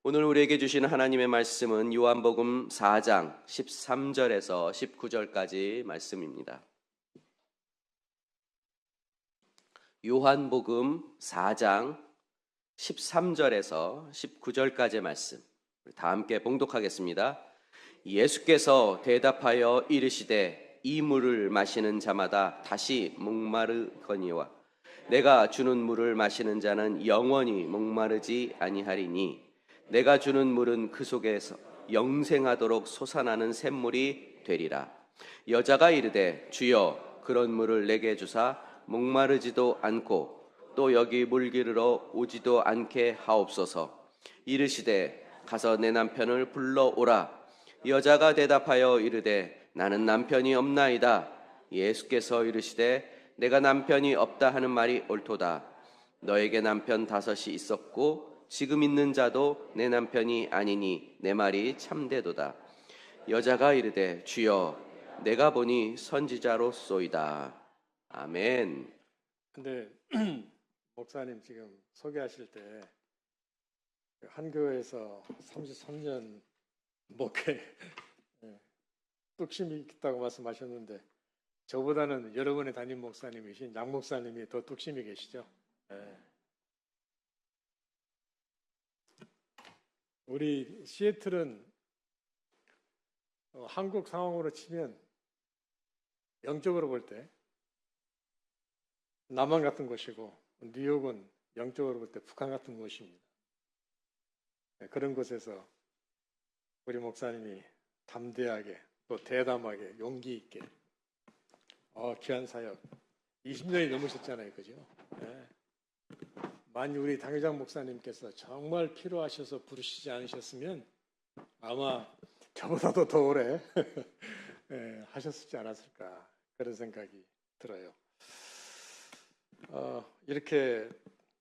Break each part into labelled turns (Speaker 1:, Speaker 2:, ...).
Speaker 1: 오늘 우리에게 주시는 하나님의 말씀은 요한복음 4장 13절에서 19절까지 말씀입니다. 요한복음 4장 13절에서 19절까지의 말씀 다 함께 봉독하겠습니다. 예수께서 대답하여 이르시되 이 물을 마시는 자마다 다시 목마르거니와 내가 주는 물을 마시는 자는 영원히 목마르지 아니하리니 내가 주는 물은 그 속에서 영생하도록 솟아나는 샘물이 되리라. 여자가 이르되 주여 그런 물을 내게 주사 목마르지도 않고 또 여기 물 기르러 오지도 않게 하옵소서. 이르시되 가서 내 남편을 불러오라. 여자가 대답하여 이르되 나는 남편이 없나이다. 예수께서 이르시되 내가 남편이 없다 하는 말이 옳도다. 너에게 남편 5이 있었고 지금 있는 자도 내 남편이 아니니 내 말이 참되도다. 여자가 이르되 주여 내가 보니 선지자로소이다. 아멘.
Speaker 2: 근데 목사님 지금 소개하실 때 한 교회에서 33년 목회 뚝심이 있다고 말씀하셨는데 저보다는 여러분의 담임 목사님이신 양 목사님이 더 뚝심이 계시죠. 우리 시애틀은 한국 상황으로 치면 영적으로 볼 때 남한 같은 곳이고 뉴욕은 영적으로 볼 때 북한 같은 곳입니다. 그런 곳에서 우리 목사님이 담대하게 또 대담하게 용기 있게 귀한 사역 20년이 넘으셨잖아요. 그죠? 만약 우리 당회장 목사님께서 정말 필요하셔서 부르시지 않으셨으면 아마 저보다도 더 오래 하셨지 않았을까 그런 생각이 들어요. 이렇게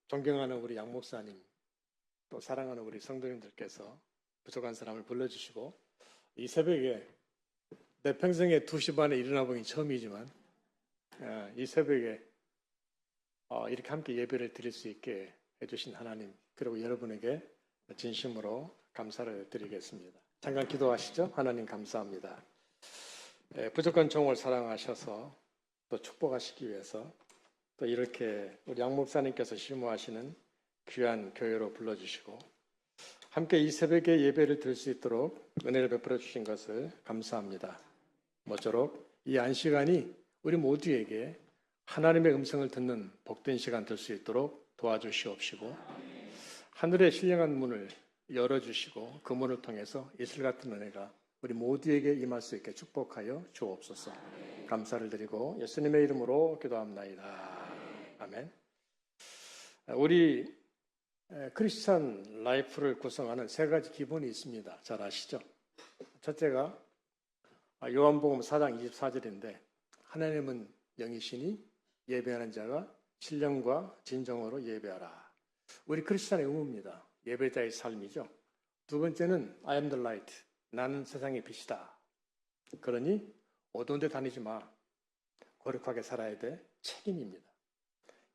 Speaker 2: 존경하는 우리 양 목사님 또 사랑하는 우리 성도님들께서 부족한 사람을 불러주시고 이 새벽에 내 평생에 2시 반에 일어나 보기 처음이지만 이 새벽에 이렇게 함께 예배를 드릴 수 있게 해주신 하나님 그리고 여러분에게 진심으로 감사를 드리겠습니다. 잠깐 기도하시죠. 하나님 감사합니다. 부족한 종을 사랑하셔서 또 축복하시기 위해서 또 이렇게 우리 양 목사님께서 심호하시는 귀한 교회로 불러주시고 함께 이 새벽에 예배를 드릴 수 있도록 은혜를 베풀어 주신 것을 감사합니다. 모쪼록 이 안시간이 우리 모두에게 하나님의 음성을 듣는 복된 시간 될 수 있도록 도와주시옵시고 하늘의 신령한 문을 열어주시고 그 문을 통해서 이슬 같은 은혜가 우리 모두에게 임할 수 있게 축복하여 주옵소서. 감사를 드리고 예수님의 이름으로 기도합나이다. 아멘. 우리 크리스찬 라이프를 구성하는 3가지 기본이 있습니다. 잘 아시죠? 첫째가 요한복음 4장 24절인데 하나님은 영이시니 예배하는 자가 신령과 진정으로 예배하라. 우리 크리스찬의 의무입니다. 예배자의 삶이죠. 두 번째는 I am the light. 나는 세상의 빛이다. 그러니 어두운 데 다니지 마. 거룩하게 살아야 돼. 책임입니다.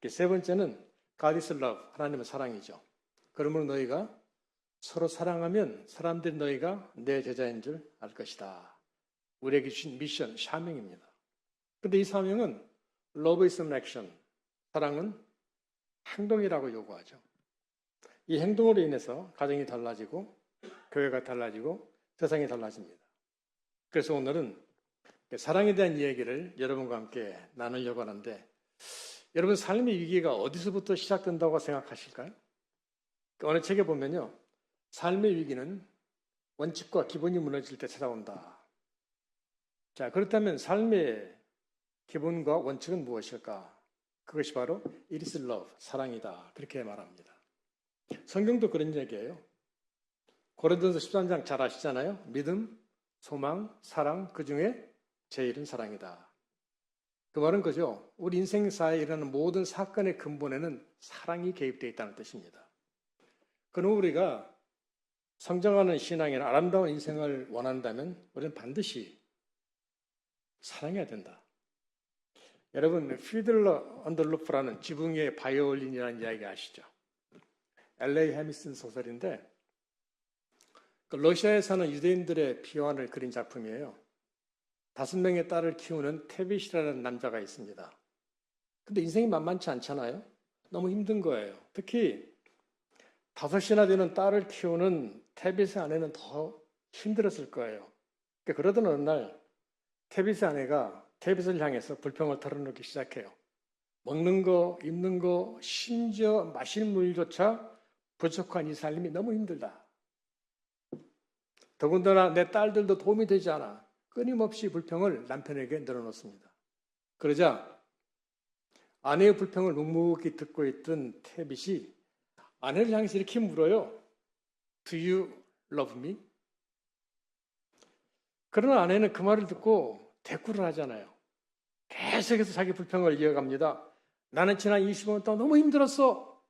Speaker 2: 세 번째는 God is love. 하나님은 사랑이죠. 그러므로 너희가 서로 사랑하면 사람들이 너희가 내 제자인 줄 알 것이다. 우리에게 주신 미션, 사명입니다. 그런데 이 사명은 Love is an action. 사랑은 행동이라고 요구하죠. 이 행동으로 인해서 가정이 달라지고 교회가 달라지고 세상이 달라집니다. 그래서 오늘은 사랑에 대한 이야기를 여러분과 함께 나누려고 하는데 여러분 삶의 위기가 어디서부터 시작된다고 생각하실까요? 어느 책에 보면요. 삶의 위기는 원칙과 기본이 무너질 때 찾아온다. 자, 그렇다면 삶의 기본과 원칙은 무엇일까? 그것이 바로 It is love, 사랑이다. 그렇게 말합니다. 성경도 그런 얘기예요. 고린도서 13장 잘 아시잖아요. 믿음, 소망, 사랑, 그 중에 제일은 사랑이다. 그 말은 그죠. 우리 인생사에 일어나는 모든 사건의 근본에는 사랑이 개입되어 있다는 뜻입니다. 그럼 우리가 성장하는 신앙이나 아름다운 인생을 원한다면 우리는 반드시 사랑해야 된다. 여러분, 피들러 언더 루프라는 지붕 위의 바이올린이라는 이야기 아시죠? L.A. 해미슨 소설인데 그 러시아에 사는 유대인들의 비화를 그린 작품이에요. 5명의 딸을 키우는 테빗이라는 남자가 있습니다. 근데 인생이 만만치 않잖아요. 너무 힘든 거예요. 특히 5이나 되는 딸을 키우는 테빗의 아내는 더 힘들었을 거예요. 그러던 어느 날 테빗의 아내가 테빗을 향해서 불평을 털어놓기 시작해요. 먹는 거, 입는 거, 심지어 마실 물조차 부족한 이 삶이 너무 힘들다. 더군다나 내 딸들도 도움이 되지 않아. 끊임없이 불평을 남편에게 늘어놓습니다. 그러자 아내의 불평을 묵묵히 듣고 있던 테빗이 아내를 향해서 이렇게 물어요. Do you love me? 그러나 아내는 그 말을 듣고 대꾸를 하잖아요. 계속해서 자기 불평을 이어갑니다. 나는 지난 25년 동안 너무 힘들었어.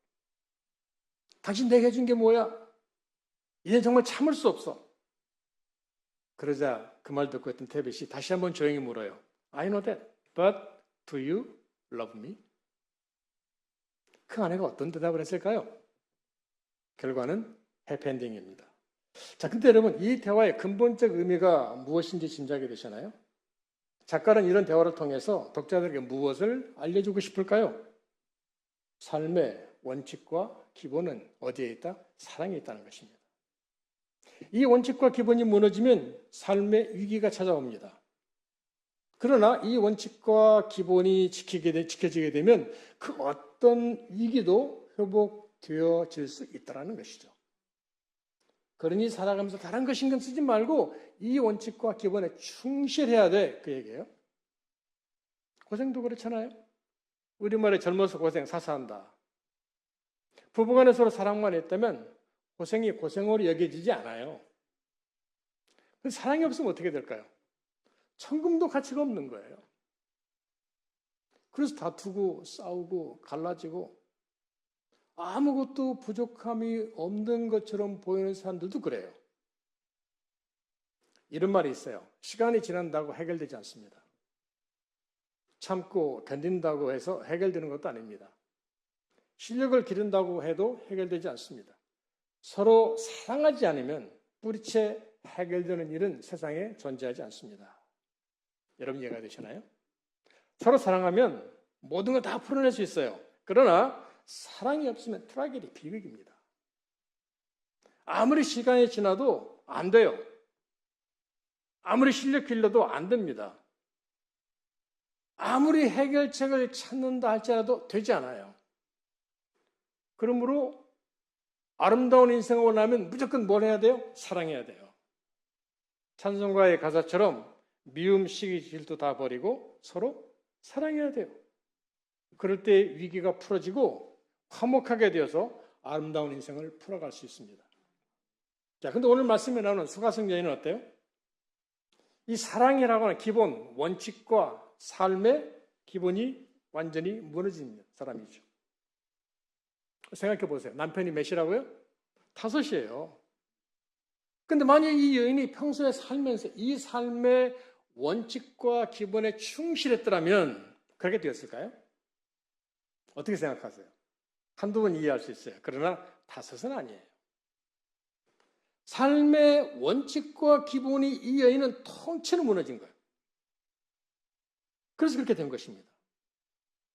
Speaker 2: 당신 내게 해준 게 뭐야? 이젠 정말 참을 수 없어. 그러자 그 말 듣고 있던 테빗이 다시 한번 조용히 물어요. I know that, but do you love me? 그 아내가 어떤 대답을 했을까요? 결과는 해피엔딩입니다. 자, 근데 여러분 이 대화의 근본적 의미가 무엇인지 짐작이 되시나요? 작가는 이런 대화를 통해서 독자들에게 무엇을 알려주고 싶을까요? 삶의 원칙과 기본은 어디에 있다? 사랑에 있다는 것입니다. 이 원칙과 기본이 무너지면 삶의 위기가 찾아옵니다. 그러나 이 원칙과 기본이 지켜지게 되면 그 어떤 위기도 회복되어질 수 있다는 것이죠. 그러니 살아가면서 다른 거 신경 쓰지 말고 이 원칙과 기본에 충실해야 돼. 그 얘기예요. 고생도 그렇잖아요. 우리말에 젊어서 고생, 사사한다. 부부간에 서로 사랑만 했다면 고생이 고생으로 여겨지지 않아요. 사랑이 없으면 어떻게 될까요? 천금도 가치가 없는 거예요. 그래서 다투고 싸우고 갈라지고 아무것도 부족함이 없는 것처럼 보이는 사람들도 그래요. 이런 말이 있어요. 시간이 지난다고 해결되지 않습니다. 참고 견딘다고 해서 해결되는 것도 아닙니다. 실력을 기른다고 해도 해결되지 않습니다. 서로 사랑하지 않으면 뿌리채 해결되는 일은 세상에 존재하지 않습니다. 여러분 이해가 되시나요? 서로 사랑하면 모든 걸 다 풀어낼 수 있어요. 그러나 사랑이 없으면 트라게디, 비극입니다. 아무리 시간이 지나도 안 돼요. 아무리 실력 길러도 안 됩니다. 아무리 해결책을 찾는다 할지라도 되지 않아요. 그러므로 아름다운 인생을 원하면 무조건 뭘 해야 돼요? 사랑해야 돼요. 찬송가의 가사처럼 미움, 시기, 질투 다 버리고 서로 사랑해야 돼요. 그럴 때 위기가 풀어지고 화목하게 되어서 아름다운 인생을 풀어갈 수 있습니다. 자, 근데 오늘 말씀에 나오는 수가성 여인은 어때요? 이 사랑이라고 하는 기본, 원칙과 삶의 기본이 완전히 무너진 사람이죠. 생각해 보세요. 남편이 몇이라고요? 5이에요. 근데 만약 이 여인이 평소에 살면서 이 삶의 원칙과 기본에 충실했더라면 그렇게 되었을까요? 어떻게 생각하세요? 한두 번 이해할 수 있어요. 그러나 5은 아니에요. 삶의 원칙과 기본이 이 여인은 통째로 무너진 거예요. 그래서 그렇게 된 것입니다.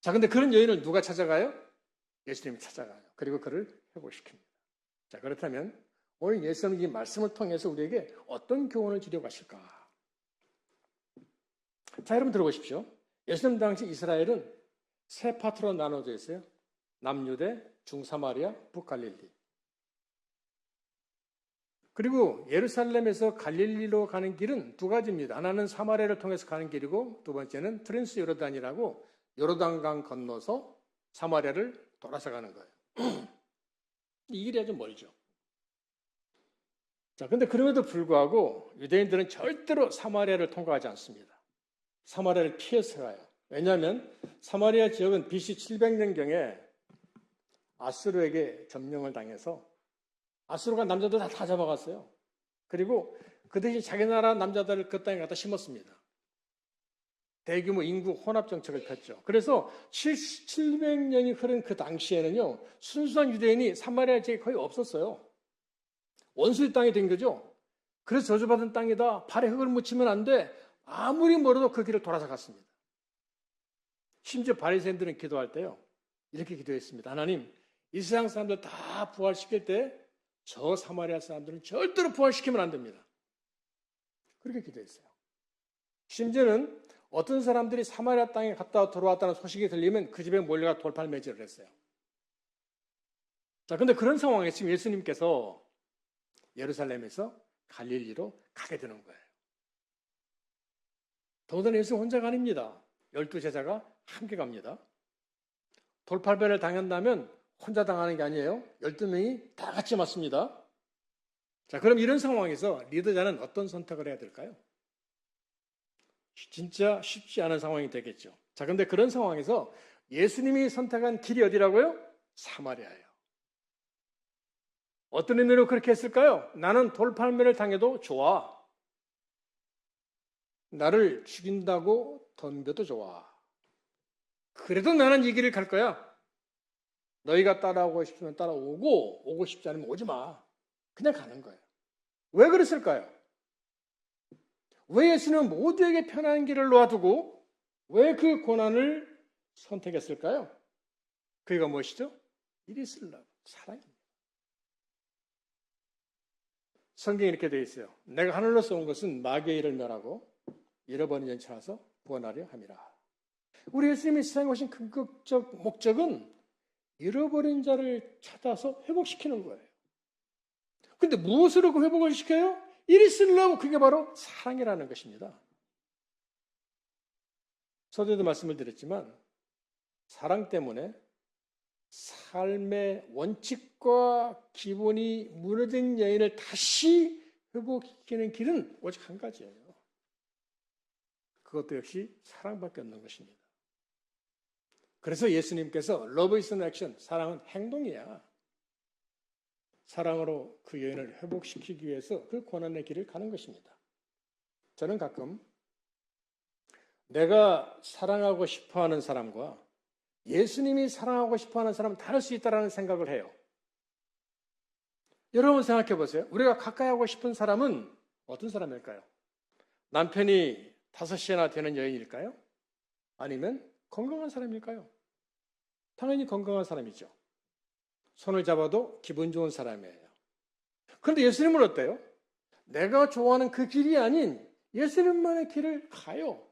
Speaker 2: 자, 근데 그런 여인을 누가 찾아가요? 예수님이 찾아가요. 그리고 그를 회복시킵니다. 자, 그렇다면 오늘 예수님이 이 말씀을 통해서 우리에게 어떤 교훈을 주려고 하실까? 자, 여러분 들어보십시오. 예수님 당시 이스라엘은 3파트로 나눠져 있어요. 남유대, 중사마리아, 북갈릴리. 그리고 예루살렘에서 갈릴리로 가는 길은 2가지입니다. 하나는 사마리아를 통해서 가는 길이고 두 번째는 트랜스 요르단이라고 요르단강 건너서 사마리아를 돌아서 가는 거예요. 이 길이 아주 멀죠. 자, 근데 그럼에도 불구하고 유대인들은 절대로 사마리아를 통과하지 않습니다. 사마리아를 피해서 가요. 왜냐하면 사마리아 지역은 BC 700년경에 아수르에게 점령을 당해서 아수르가 남자들 다 잡아갔어요. 그리고 그 대신 자기 나라 남자들을 그 땅에 갖다 심었습니다. 대규모 인구 혼합 정책을 폈죠. 그래서 700년이 흐른 그 당시에는요, 순수한 유대인이 사마리아 지역에 거의 없었어요. 원수의 땅이 된 거죠. 그래서 저주받은 땅이다. 발에 흙을 묻히면 안 돼. 아무리 멀어도 그 길을 돌아서 갔습니다. 심지어 바리새인들은 기도할 때요, 이렇게 기도했습니다. 하나님, 이 세상 사람들 다 부활시킬 때 저 사마리아 사람들은 절대로 부활시키면 안 됩니다. 그렇게 기도했어요. 심지어는 어떤 사람들이 사마리아 땅에 갔다 돌아왔다는 소식이 들리면 그 집에 몰려가 돌팔매질을 했어요. 자, 근데 그런 상황에 지금 예수님께서 예루살렘에서 갈릴리로 가게 되는 거예요. 더군다나 예수 혼자가 아닙니다. 12제자가 함께 갑니다. 돌팔매를 당한다면 혼자 당하는 게 아니에요. 12명이 다 같이 맞습니다. 자, 그럼 이런 상황에서 리더자는 어떤 선택을 해야 될까요? 진짜 쉽지 않은 상황이 되겠죠. 자, 근데 그런 상황에서 예수님이 선택한 길이 어디라고요? 사마리아예요. 어떤 의미로 그렇게 했을까요? 나는 돌팔매를 당해도 좋아. 나를 죽인다고 덤벼도 좋아. 그래도 나는 이 길을 갈 거야. 너희가 따라오고 싶으면 따라오고, 오고 싶지 않으면 오지 마. 그냥 가는 거예요. 왜 그랬을까요? 왜 예수는 모두에게 편한 길을 놓아두고 왜 그 고난을 선택했을까요? 그가 무엇이죠? 이리 쓰려고, 사랑입니다. 성경에 이렇게 되어 있어요. 내가 하늘로서 온 것은 마귀의 일을 멸하고 잃어버린 영 찾아서 구원하려 함이라. 우리 예수님이 세상에 오신 궁극적 목적은 잃어버린 자를 찾아서 회복시키는 거예요. 근데 무엇으로 그 회복을 시켜요? 이리 쓰려고. 그게 바로 사랑이라는 것입니다. 서두에도 말씀을 드렸지만 사랑 때문에 삶의 원칙과 기본이 무너진 여인을 다시 회복시키는 길은 오직 한 가지예요. 그것도 역시 사랑밖에 없는 것입니다. 그래서 예수님께서 Love is an action, 사랑은 행동이야. 사랑으로 그 여인을 회복시키기 위해서 그 고난의 길을 가는 것입니다. 저는 가끔 내가 사랑하고 싶어하는 사람과 예수님이 사랑하고 싶어하는 사람은 다를 수 있다는 생각을 해요. 여러분 생각해 보세요. 우리가 가까이 하고 싶은 사람은 어떤 사람일까요? 남편이 5시나 되는 여인일까요? 아니면 건강한 사람일까요? 당연히 건강한 사람이죠. 손을 잡아도 기분 좋은 사람이에요. 그런데 예수님은 어때요? 내가 좋아하는 그 길이 아닌 예수님만의 길을 가요.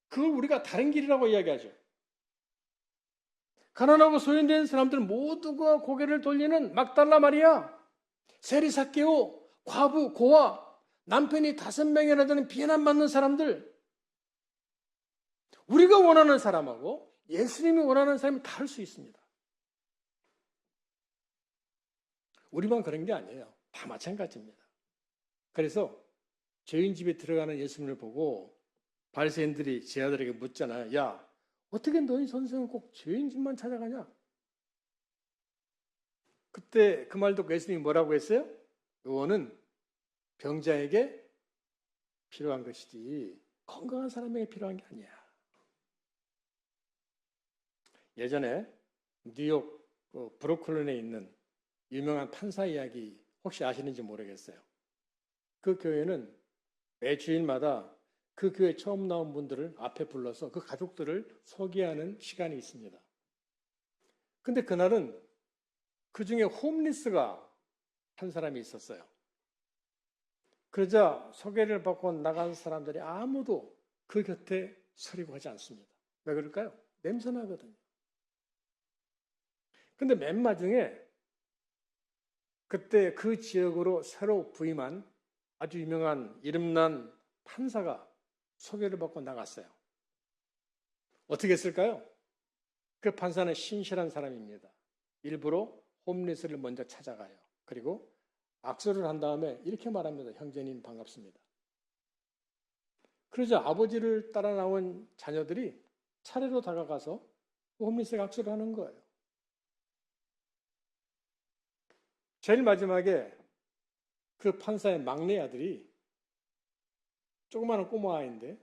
Speaker 2: 그걸 우리가 다른 길이라고 이야기하죠. 가난하고 소외된 사람들 모두가 고개를 돌리는 막달라 마리아, 세리사개오, 과부, 고아, 남편이 5명이나 되는 비난받는 사람들, 우리가 원하는 사람하고 예수님이 원하는 사람이 다를 수 있습니다. 우리만 그런 게 아니에요. 다 마찬가지입니다. 그래서 죄인 집에 들어가는 예수님을 보고 바리새인들이 제 아들에게 묻잖아요. 야, 어떻게 너희 선생은 꼭 죄인 집만 찾아가냐? 그때 그 말 듣고 예수님이 뭐라고 했어요? 의원은 병자에게 필요한 것이지 건강한 사람에게 필요한 게 아니야. 예전에 뉴욕 브루클린에 있는 유명한 판사 이야기 혹시 아시는지 모르겠어요. 그 교회는 매 주일마다 그 교회 처음 나온 분들을 앞에 불러서 그 가족들을 소개하는 시간이 있습니다. 근데 그날은 그 중에 홈리스가 한 사람이 있었어요. 그러자 소개를 받고 나간 사람들이 아무도 그 곁에 서려고 하지 않습니다. 왜 그럴까요? 냄새나거든요. 근데 맨 마중에 그때 그 지역으로 새로 부임한 아주 유명한 이름난 판사가 소개를 받고 나갔어요. 어떻게 했을까요? 그 판사는 신실한 사람입니다. 일부러 홈리스를 먼저 찾아가요. 그리고 악수를 한 다음에 이렇게 말합니다. 형제님 반갑습니다. 그러자 아버지를 따라 나온 자녀들이 차례로 다가가서 홈리스에게 악수를 하는 거예요. 제일 마지막에 그 판사의 막내 아들이 조그마한 꼬마 아이인데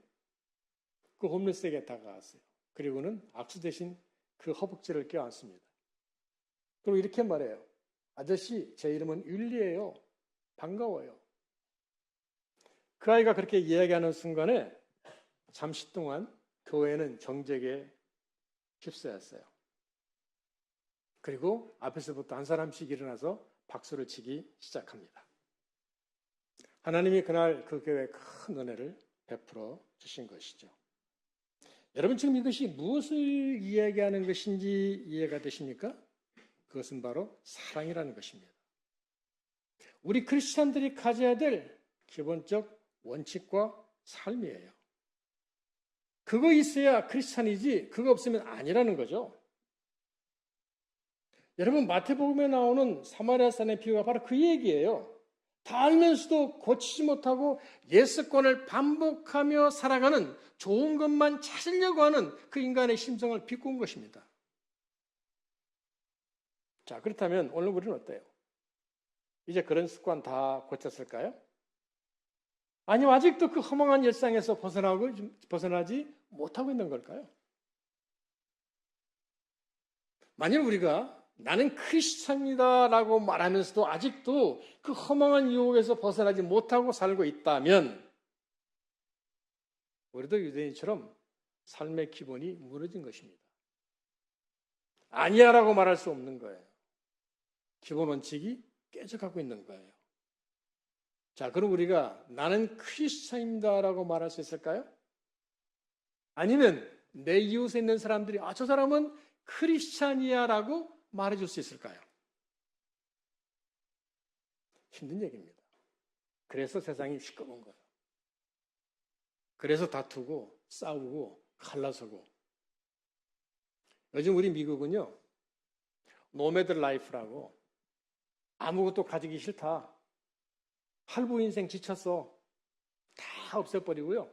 Speaker 2: 그 홈리스에게 다가갔어요. 그리고는 악수 대신 그 허벅지를 껴안습니다. 그리고 이렇게 말해요. 아저씨, 제 이름은 율리예요. 반가워요. 그 아이가 그렇게 이야기하는 순간에 잠시 동안 교회는 정적에 휩싸였어요. 그리고 앞에서부터 한 사람씩 일어나서 박수를 치기 시작합니다. 하나님이 그날 그 교회에 큰 은혜를 베풀어 주신 것이죠. 여러분 지금 이것이 무엇을 이야기하는 것인지 이해가 되십니까? 그것은 바로 사랑이라는 것입니다. 우리 크리스찬들이 가져야 될 기본적 원칙과 삶이에요. 그거 있어야 크리스찬이지 그거 없으면 아니라는 거죠. 여러분 마태복음에 나오는 사마리아 산의 비유가 바로 그 얘기예요. 다 알면서도 고치지 못하고 옛 습관을 반복하며 살아가는 좋은 것만 찾으려고 하는 그 인간의 심성을 비꼬은 것입니다. 자, 그렇다면 오늘 우리는 어때요? 이제 그런 습관 다 고쳤을까요? 아니면 아직도 그 허망한 일상에서 벗어나지 못하고 있는 걸까요? 만일 우리가 나는 크리스찬이다라고 말하면서도 아직도 그 허망한 유혹에서 벗어나지 못하고 살고 있다면 우리도 유대인처럼 삶의 기본이 무너진 것입니다. 아니야라고 말할 수 없는 거예요. 기본 원칙이 깨져가고 있는 거예요. 자, 그럼 우리가 나는 크리스찬입니다라고 말할 수 있을까요? 아니면 내 이웃에 있는 사람들이 저 사람은 크리스찬이야라고 말해줄 수 있을까요? 힘든 얘기입니다. 그래서 세상이 시끄러운 거예요. 그래서 다투고 싸우고 갈라서고. 요즘 우리 미국은요, 노매드 라이프라고 아무것도 가지기 싫다. 할부 인생 지쳤어. 다 없애버리고요.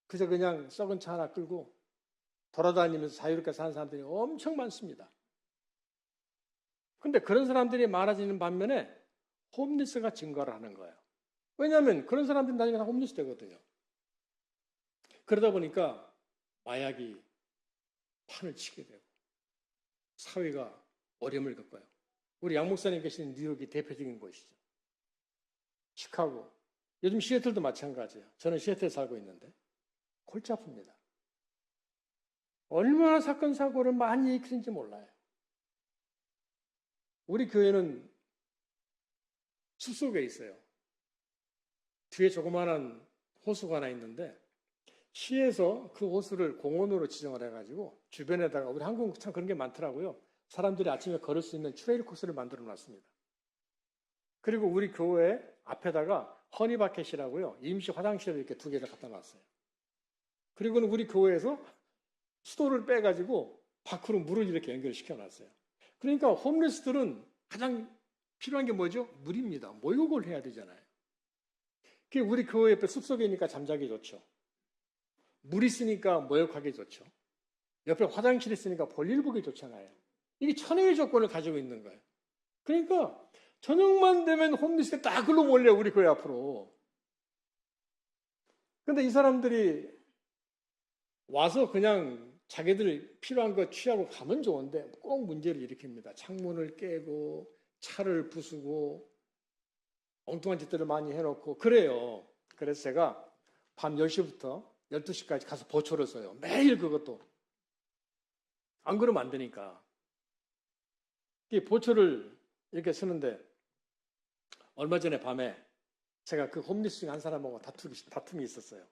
Speaker 2: 그저 그냥 썩은 차 하나 끌고 돌아다니면서 자유롭게 사는 사람들이 엄청 많습니다. 근데 그런 사람들이 많아지는 반면에 홈리스가 증가를 하는 거예요. 왜냐하면 그런 사람들이 나중에 다 홈리스 되거든요. 그러다 보니까 마약이 판을 치게 되고 사회가 어려움을 겪어요. 우리 양 목사님 계시는 뉴욕이 대표적인 곳이죠. 시카고, 요즘 시애틀도 마찬가지예요. 저는 시애틀에 살고 있는데 골치 아픕니다. 얼마나 사건 사고를 많이 일으키는지 몰라요. 우리 교회는 숲속에 있어요. 뒤에 조그마한 호수가 하나 있는데 시에서 그 호수를 공원으로 지정을 해가지고 주변에다가 우리 한국은 참 그런 게 많더라고요. 사람들이 아침에 걸을 수 있는 트레일 코스를 만들어 놨습니다. 그리고 우리 교회 앞에다가 허니바켓이라고요. 임시 화장실을 이렇게 두 개를 갖다 놨어요. 그리고는 우리 교회에서 수도를 빼가지고 밖으로 물을 이렇게 연결시켜 놨어요. 그러니까 홈리스들은 가장 필요한 게 뭐죠? 물입니다. 목욕을 해야 되잖아요. 그게 우리 교회 옆에 숲속에 있으니까 잠자기 좋죠. 물 있으니까 목욕하기 좋죠. 옆에 화장실 있으니까 볼일 보기 좋잖아요. 이게 천혜의 조건을 가지고 있는 거예요. 그러니까 저녁만 되면 홈리스가 다 글로 몰려 우리 교회 앞으로. 근데 이 사람들이 와서 그냥 자기들 필요한 거 취하고 가면 좋은데 꼭 문제를 일으킵니다. 창문을 깨고 차를 부수고 엉뚱한 짓들을 많이 해놓고 그래요. 그래서 제가 밤 10시부터 12시까지 가서 보초를 써요. 매일 그것도. 안 그러면 안 되니까. 이 보초를 이렇게 쓰는데 얼마 전에 밤에 제가 그 홈리스 중 한 사람하고 다툼이 있었어요.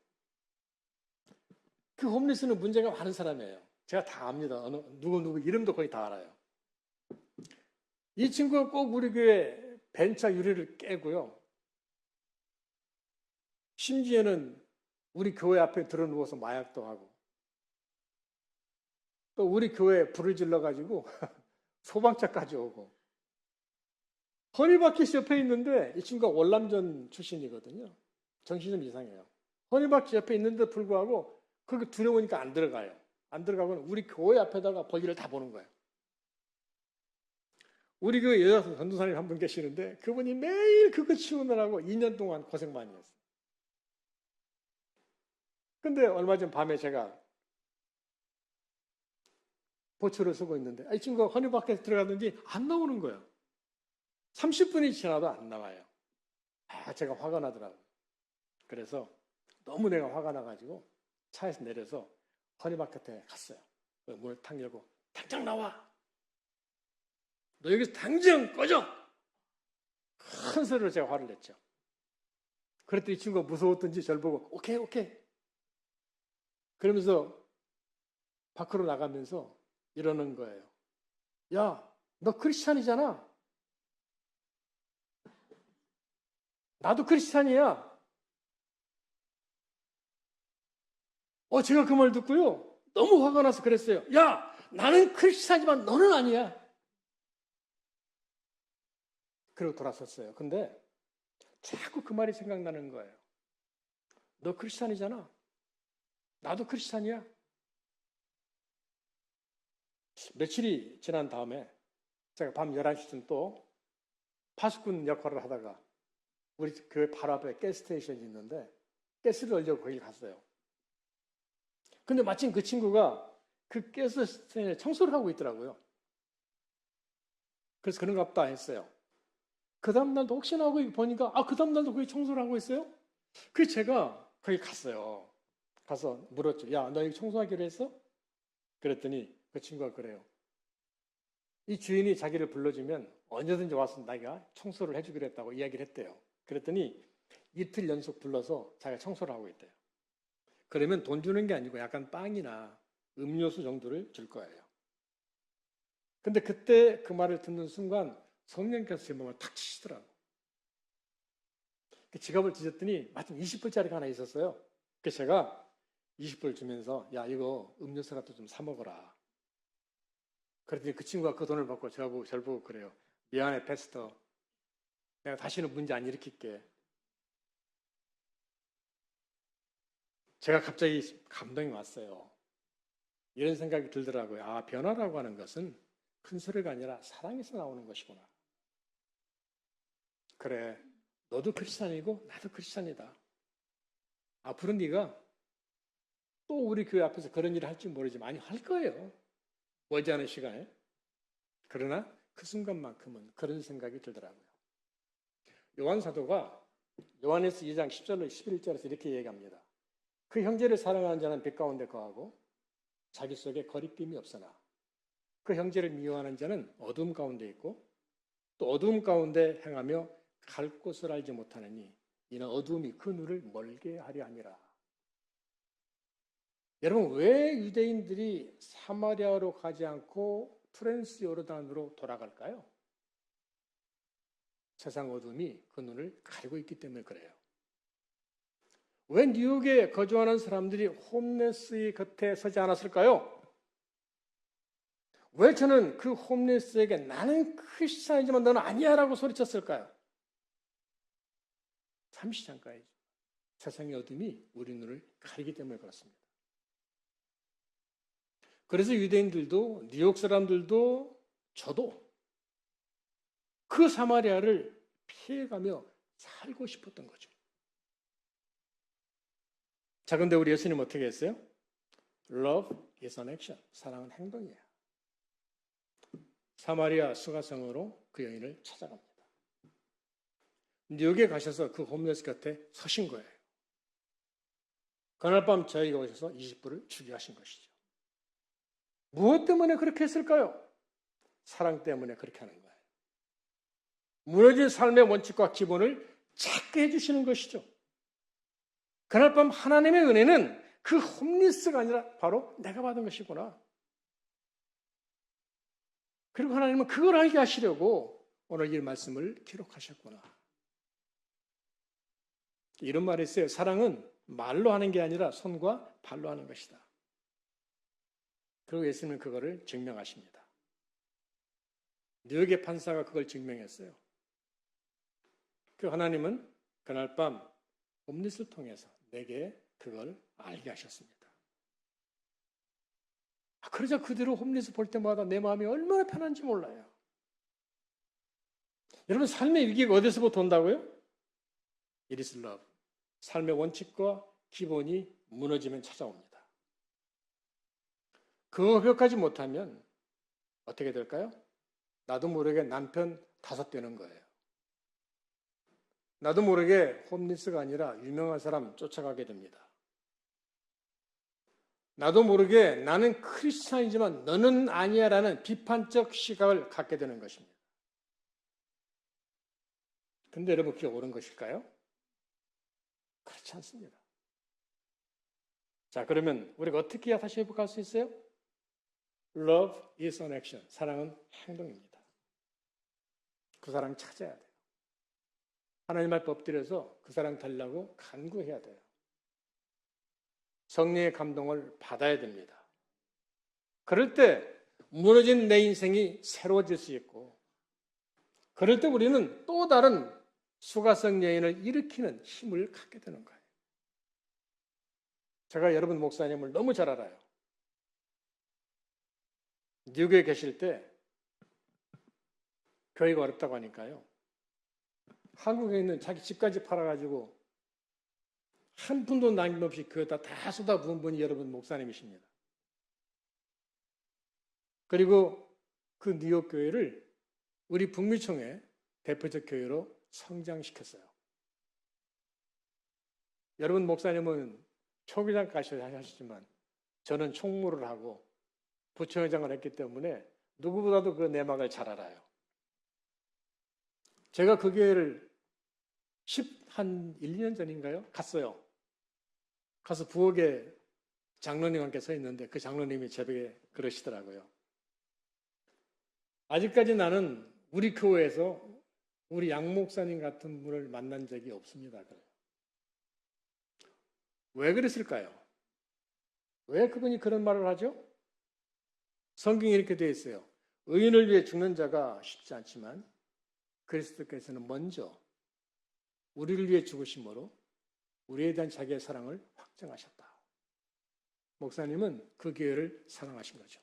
Speaker 2: 그 홈리스는 문제가 많은 사람이에요. 제가 다 압니다. 누구 이름도 거의 다 알아요. 이 친구가 꼭 우리 교회 벤차 유리를 깨고요. 심지어는 우리 교회 앞에 들어 누워서 마약도 하고 또 우리 교회에 불을 질러가지고 소방차까지 오고 허니바켓이 옆에 있는데 이 친구가 월남전 출신이거든요. 정신이 좀 이상해요. 허니바켓 옆에 있는데 불구하고 거기 두려우니까 안 들어가요. 안 들어가고는 우리 교회 앞에다가 볼일을 다 보는 거예요. 우리 교회 여자 전도사님 한 분 계시는데 그분이 매일 그거 치우느라고 2년 동안 고생 많이 했어요. 근데 얼마 전 밤에 제가 보초를 쓰고 있는데 이 친구가 허니바켓에 들어가든지 안 나오는 거예요. 30분이 지나도 안 나와요. 제가 화가 나더라고요. 그래서 너무 내가 화가 나가지고 차에서 내려서 허니마켓에 갔어요. 문을 탁 열고 당장 나와. 너 여기서 당장 꺼져. 큰 소리로 제가 화를 냈죠. 그랬더니 이 친구가 무서웠던지 저를 보고 오케이 오케이 그러면서 밖으로 나가면서 이러는 거예요. 야, 너 크리스찬이잖아. 나도 크리스찬이야. 제가 그 말 듣고요. 너무 화가 나서 그랬어요. 야, 나는 크리스찬이지만 너는 아니야. 그리고 돌아섰어요. 근데 자꾸 그 말이 생각나는 거예요. 너 크리스찬이잖아. 나도 크리스찬이야. 며칠이 지난 다음에 제가 밤 11시쯤 또 파수꾼 역할을 하다가 우리 교회 바로 앞에 가스스테이션이 있는데 가스를 넣으려고 거기 갔어요. 근데 마침 그 친구가 그 가스스테이션에 청소를 하고 있더라고요. 그래서 그런가 보다 했어요. 그 다음날도 혹시나 하고 보니까 그 다음날도 거기 청소를 하고 있어요? 그래서 제가 거기 갔어요. 가서 물었죠. 야, 너 여기 청소하기로 했어? 그랬더니 그 친구가 그래요. 이 주인이 자기를 불러주면 언제든지 와서 내가 청소를 해주기로 했다고 이야기를 했대요. 그랬더니 이틀 연속 불러서 자기가 청소를 하고 있대요. 그러면 돈 주는 게 아니고 약간 빵이나 음료수 정도를 줄 거예요. 근데 그때 그 말을 듣는 순간 성령께서 제 몸을 탁 치시더라고. 지갑을 뒤졌더니 마침 20불짜리가 하나 있었어요. 그래서 제가 20불 주면서 야, 이거 음료수라도 좀 사 먹어라. 그랬더니 그 친구가 그 돈을 받고 저를 보고 그래요. 미안해, 패스터. 내가 다시는 문제 안 일으킬게. 제가 갑자기 감동이 왔어요. 이런 생각이 들더라고요. 변화라고 하는 것은 큰 소리가 아니라 사랑에서 나오는 것이구나. 그래, 너도 크리스찬이고 나도 크리스찬이다. 앞으로 네가 또 우리 교회 앞에서 그런 일을 할지 모르지만 많이 할 거예요. 머지않은 시간에. 그러나 그 순간만큼은 그런 생각이 들더라고요. 요한 사도가 요한에서 2장 10절로 11절에서 이렇게 얘기합니다. 그 형제를 사랑하는 자는 빛 가운데 거하고 자기 속에 거리낌이 없으나 그 형제를 미워하는 자는 어둠 가운데 있고 또 어둠 가운데 행하며 갈 곳을 알지 못하느니 이는 어둠이 그 눈을 멀게 하려 함이라. 여러분, 왜 유대인들이 사마리아로 가지 않고 트랜스 요르단으로 돌아갈까요? 세상 어둠이 그 눈을 가리고 있기 때문에 그래요. 왜 뉴욕에 거주하는 사람들이 홈레스의 곁에 서지 않았을까요? 왜 저는 그 홈레스에게 나는 크리스찬이지만 너는 아니야 라고 소리쳤을까요? 잠시 잠깐이죠. 세상의 어둠이 우리 눈을 가리기 때문에 그렇습니다. 그래서 유대인들도 뉴욕 사람들도 저도 그 사마리아를 피해가며 살고 싶었던 거죠. 자, 근데 우리 예수님 어떻게 했어요? Love is an action. 사랑은 행동이에요. 사마리아 수가성으로 그 여인을 찾아갑니다. 뉴욕에 가셔서 그 홈레스 곁에 서신 거예요. 그날 밤 저희가 오셔서 20불을 주게 하신 것이죠. 무엇 때문에 그렇게 했을까요? 사랑 때문에 그렇게 하는 거예요. 무너진 삶의 원칙과 기본을 찾게 해주시는 것이죠. 그날 밤 하나님의 은혜는 그 홈리스가 아니라 바로 내가 받은 것이구나. 그리고 하나님은 그걸 알게 하시려고 오늘 이 말씀을 기록하셨구나. 이런 말이 있어요. 사랑은 말로 하는 게 아니라 손과 발로 하는 것이다. 그리고 예수님은 그거를 증명하십니다. 뉴욕의 판사가 그걸 증명했어요. 그 하나님은 그날 밤 홈리스를 통해서 내게 그걸 알게 하셨습니다. 그러자 그대로 홈리스 볼 때마다 내 마음이 얼마나 편한지 몰라요. 여러분, 삶의 위기가 어디서부터 온다고요? It is love. 삶의 원칙과 기본이 무너지면 찾아옵니다. 그 회복하지 못하면 어떻게 될까요? 나도 모르게 남편 5 되는 거예요. 나도 모르게 홈리스가 아니라 유명한 사람 쫓아가게 됩니다. 나도 모르게 나는 크리스찬이지만 너는 아니야라는 비판적 시각을 갖게 되는 것입니다. 근데 여러분 그게 옳은 것일까요? 그렇지 않습니다. 자, 그러면 우리가 어떻게 다시 회복할 수 있어요? Love is an action. 사랑은 행동입니다. 그 사람 찾아야 돼요. 하나님 앞에 엎드려서 그 사람 달라고 간구해야 돼요. 성령의 감동을 받아야 됩니다. 그럴 때 무너진 내 인생이 새로워질 수 있고, 그럴 때 우리는 또 다른 수가성 여인을 일으키는 힘을 갖게 되는 거예요. 제가 여러분 목사님을 너무 잘 알아요. 뉴욕에 계실 때 교회가 어렵다고 하니까요. 한국에 있는 자기 집까지 팔아가지고 한 푼도 남김없이 교회에다 다 쏟아부은 분이 여러분 목사님이십니다. 그리고 그 뉴욕 교회를 우리 북미총회 대표적 교회로 성장시켰어요. 여러분 목사님은 초기장까지 하셨지만 저는 총무를 하고 부총회장을 했기 때문에 누구보다도 그 내막을 잘 알아요. 제가 그 교회를 한 1, 2년 전인가요? 갔어요. 가서 부엌에 장로님 함께 서 있는데 그 장로님이 제게 그러시더라고요. 아직까지 나는 우리 교회에서 우리 양 목사님 같은 분을 만난 적이 없습니다. 왜 그랬을까요? 왜 그분이 그런 말을 하죠? 성경에 이렇게 되어 있어요. 의인을 위해 죽는 자가 쉽지 않지만 그리스도께서는 먼저 우리를 위해 죽으심으로 우리에 대한 자기의 사랑을 확증하셨다. 목사님은 그 교회를 사랑하신 거죠.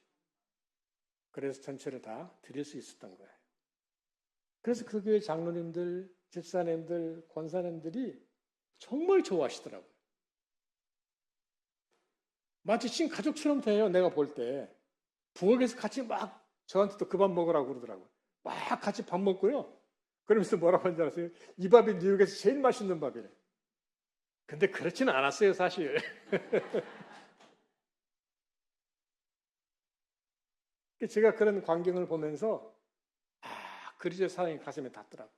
Speaker 2: 그래서 전체를 다 드릴 수 있었던 거예요. 그래서 그 교회 장로님들, 집사님들, 권사님들이 정말 좋아하시더라고요. 마치 친가족처럼 돼요. 내가 볼 때. 부엌에서 같이 막 저한테도 그 밥 먹으라고 그러더라고요. 막 같이 밥 먹고요. 그러면서 뭐라고 하는지 아세요? 이 밥이 뉴욕에서 제일 맛있는 밥이래. 근데 그렇지는 않았어요, 사실. 제가 그런 광경을 보면서 그리스도의 사랑이 가슴에 닿더라고요.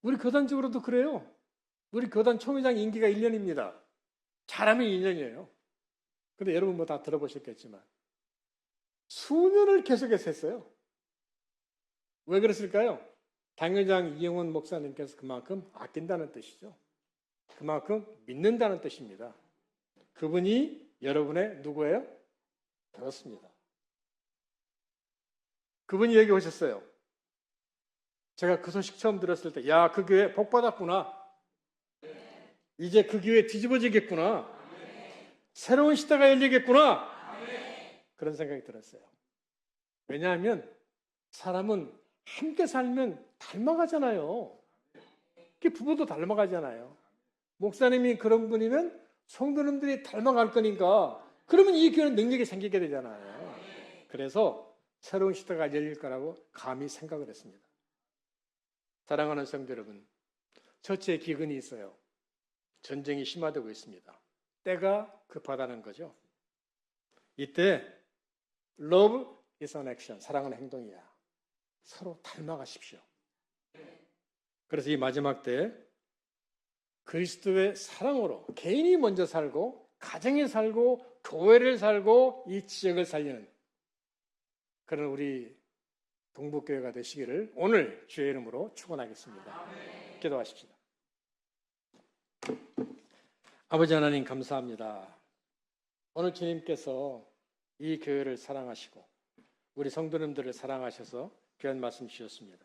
Speaker 2: 우리 교단적으로도 그래요. 우리 교단 총회장 임기가 1년입니다. 잘하면 2년이에요. 근데 여러분 뭐 다 들어보셨겠지만 수년을 계속해서 했어요. 왜 그랬을까요? 당회장 이영원 목사님께서 그만큼 아낀다는 뜻이죠. 그만큼 믿는다는 뜻입니다. 그분이 여러분의 누구예요? 그렇습니다. 그분이 얘기 오셨어요. 제가 그 소식 처음 들었을 때, 야, 그 교회 복 받았구나. 이제 그 교회 뒤집어지겠구나. 새로운 시대가 열리겠구나. 그런 생각이 들었어요. 왜냐하면 사람은 함께 살면 닮아가잖아요. 부부도 닮아가잖아요. 목사님이 그런 분이면 성도님들이 닮아갈 거니까 그러면 이 교회는 능력이 생기게 되잖아요. 그래서 새로운 시대가 열릴 거라고 감히 생각을 했습니다. 사랑하는 성도 여러분, 처치에 기근이 있어요. 전쟁이 심화되고 있습니다. 때가 급하다는 거죠. 이때 Love is an action. 사랑은 행동이야. 서로 닮아가십시오. 그래서 이 마지막 때 그리스도의 사랑으로 개인이 먼저 살고 가정이 살고 교회를 살고 이 지역을 살리는 그런 우리 동북교회가 되시기를 오늘 주의 이름으로 축원하겠습니다. 기도하십시다. 아버지 하나님 감사합니다. 오늘 주님께서 이 교회를 사랑하시고 우리 성도님들을 사랑하셔서 귀한 말씀 주셨습니다.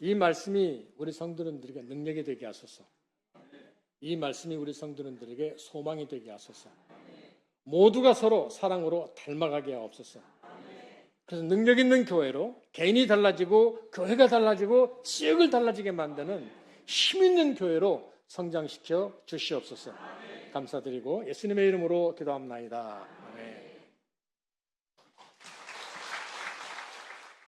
Speaker 2: 이 말씀이 우리 성도님들에게 능력이 되게 하소서. 이 말씀이 우리 성도님들에게 소망이 되게 하소서. 모두가 서로 사랑으로 닮아가게 하옵소서. 그래서 능력 있는 교회로 개인이 달라지고 교회가 달라지고 지역을 달라지게 만드는 힘 있는 교회로 성장시켜 주시옵소서. 감사드리고 예수님의 이름으로 기도합나이다. 아멘.